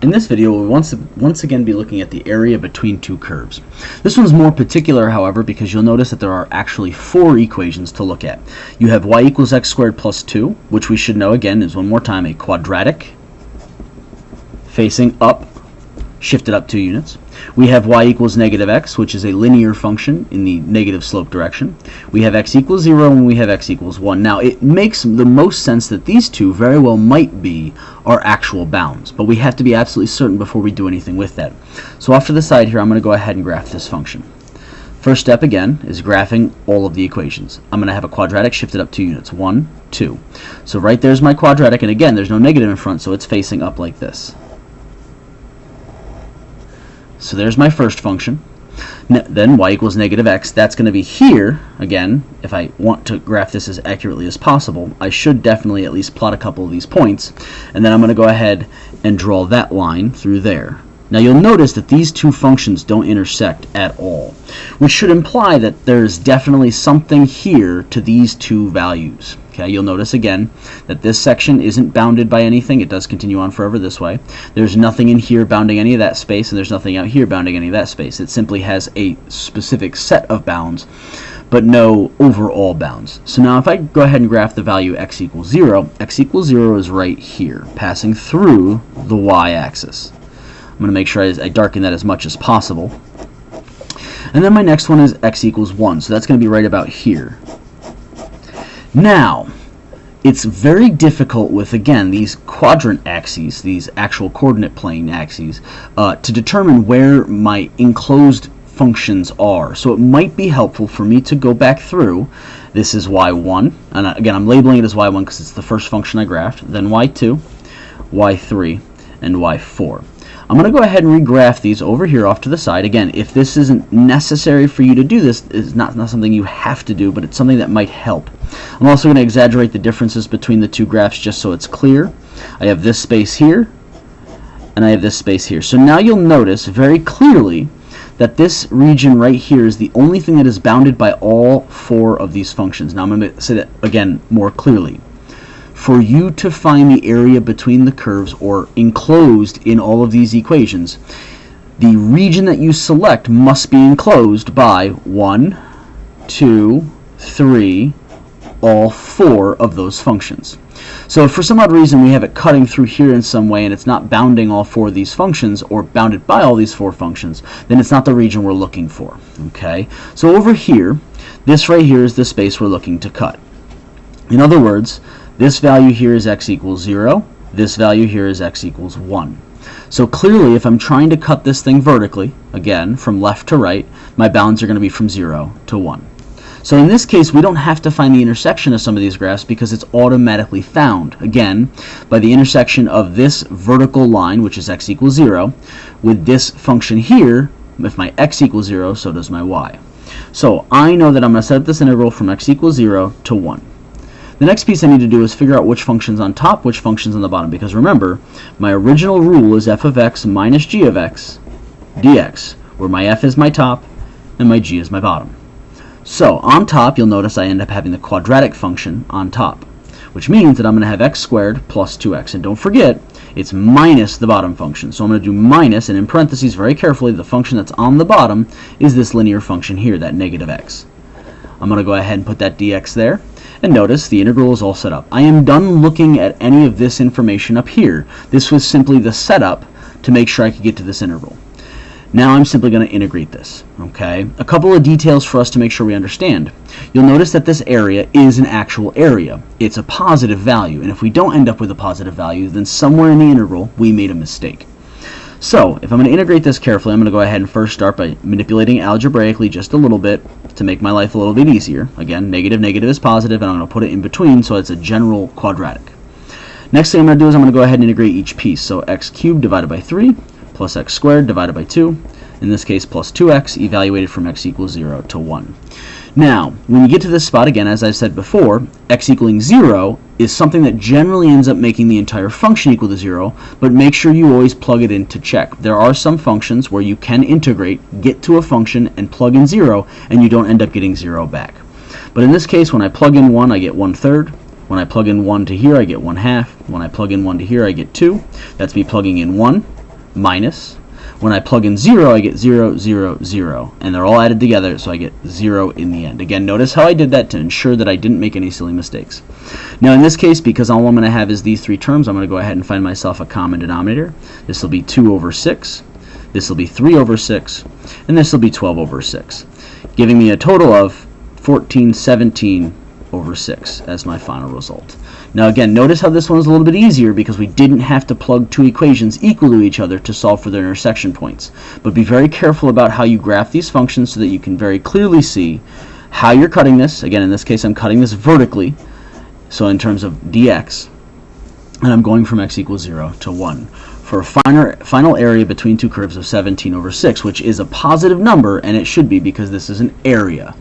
In this video, we'll once again be looking at the area between two curves. This one's more particular, however, because you'll notice that there are actually four equations to look at. You have y equals x squared plus 2, which we should know again is, one more time, a quadratic facing up, shifted up 2 units. We have y equals negative x, which is a linear function in the negative slope direction. We have x equals 0, and we have x equals 1. Now, it makes the most sense that these two very well might be our actual bounds, but we have to be absolutely certain before we do anything with that. So off to the side here, I'm going to go ahead and graph this function. First step, again, is graphing all of the equations. I'm going to have a quadratic shifted up 2 units. 1, 2. So right there's my quadratic, and again, there's no negative in front, so it's facing up like this. So there's my first function. Then y equals negative x. That's going to be here. Again, if I want to graph this as accurately as possible, I should definitely at least plot a couple of these points. And then I'm going to go ahead and draw that line through there. Now you'll notice that these two functions don't intersect at all, which should imply that there's definitely something here to these two values. Okay, you'll notice again that this section isn't bounded by anything. It does continue on forever this way. There's nothing in here bounding any of that space, and there's nothing out here bounding any of that space. It simply has a specific set of bounds, but no overall bounds. So now if I go ahead and graph the value x equals 0 is right here, passing through the y-axis. I'm going to make sure I darken that as much as possible. And then my next one is x equals 1, so that's going to be right about here. Now, it's very difficult with, again, these quadrant axes, these actual coordinate plane axes, to determine where my enclosed functions are. So it might be helpful for me to go back through. This is y1, and again, I'm labeling it as y1 because it's the first function I graphed, then y2, y3, and y4. I'm going to go ahead and regraph these over here off to the side. Again, if this isn't necessary for you to do this, it's not something you have to do, but it's something that might help. I'm also going to exaggerate the differences between the two graphs just so it's clear. I have this space here, and I have this space here. So now you'll notice very clearly that this region right here is the only thing that is bounded by all four of these functions. Now I'm going to say that again more clearly. For you to find the area between the curves, or enclosed in all of these equations, the region that you select must be enclosed by 1, 2, 3, all four of those functions. So if for some odd reason we have it cutting through here in some way and it's not bounding all four of these functions, or bounded by all these four functions, then it's not the region we're looking for. Okay? So over here, this right here is the space we're looking to cut. In other words, this value here is x equals 0. This value here is x equals 1. So clearly, if I'm trying to cut this thing vertically, again, from left to right, my bounds are going to be from 0 to 1. So in this case, we don't have to find the intersection of some of these graphs because it's automatically found, again, by the intersection of this vertical line, which is x equals 0, with this function here. If my x equals 0, so does my y. So I know that I'm going to set up this integral from x equals 0 to 1. The next piece I need to do is figure out which function's on top, which function's on the bottom, because remember, my original rule is f of x minus g of x dx, where my f is my top and my g is my bottom. So on top, you'll notice I end up having the quadratic function on top, which means that I'm going to have x squared plus 2x. And don't forget, it's minus the bottom function. So I'm going to do minus, and in parentheses very carefully, the function that's on the bottom is this linear function here, that negative x. I'm going to go ahead and put that dx there. And notice the integral is all set up. I am done looking at any of this information up here. This was simply the setup to make sure I could get to this integral. Now I'm simply going to integrate this. Okay? A couple of details for us to make sure we understand. You'll notice that this area is an actual area. It's a positive value, and if we don't end up with a positive value, then somewhere in the integral we made a mistake. So if I'm going to integrate this carefully, I'm going to go ahead and first start by manipulating algebraically just a little bit to make my life a little bit easier. Again, negative is positive, and I'm going to put it in between so it's a general quadratic. Next thing I'm going to do is I'm going to go ahead and integrate each piece. So x cubed divided by 3 plus x squared divided by 2, in this case plus 2x, evaluated from x equals 0 to 1. Now, when you get to this spot, again, as I said before, x equaling 0 is something that generally ends up making the entire function equal to 0, but make sure you always plug it in to check. There are some functions where you can integrate, get to a function, and plug in 0, and you don't end up getting 0 back. But in this case, when I plug in 1, I get 1/3. When I plug in 1 to here, I get 1/2. When I plug in 1 to here, I get 2. That's me plugging in 1. minus. When I plug in 0, I get 0, 0, 0. And they're all added together, so I get 0 in the end. Again, notice how I did that to ensure that I didn't make any silly mistakes. Now, in this case, because all I'm going to have is these three terms, I'm going to go ahead and find myself a common denominator. This will be 2 over 6. This will be 3 over 6. And this will be 12 over 6, giving me a total of 1417 over 6 as my final result. Now again, notice how this one is a little bit easier because we didn't have to plug two equations equal to each other to solve for their intersection points. But be very careful about how you graph these functions so that you can very clearly see how you're cutting this. Again, in this case, I'm cutting this vertically, so in terms of dx, and I'm going from x equals 0 to 1 for a final area between two curves of 17 over 6, which is a positive number, and it should be because this is an area.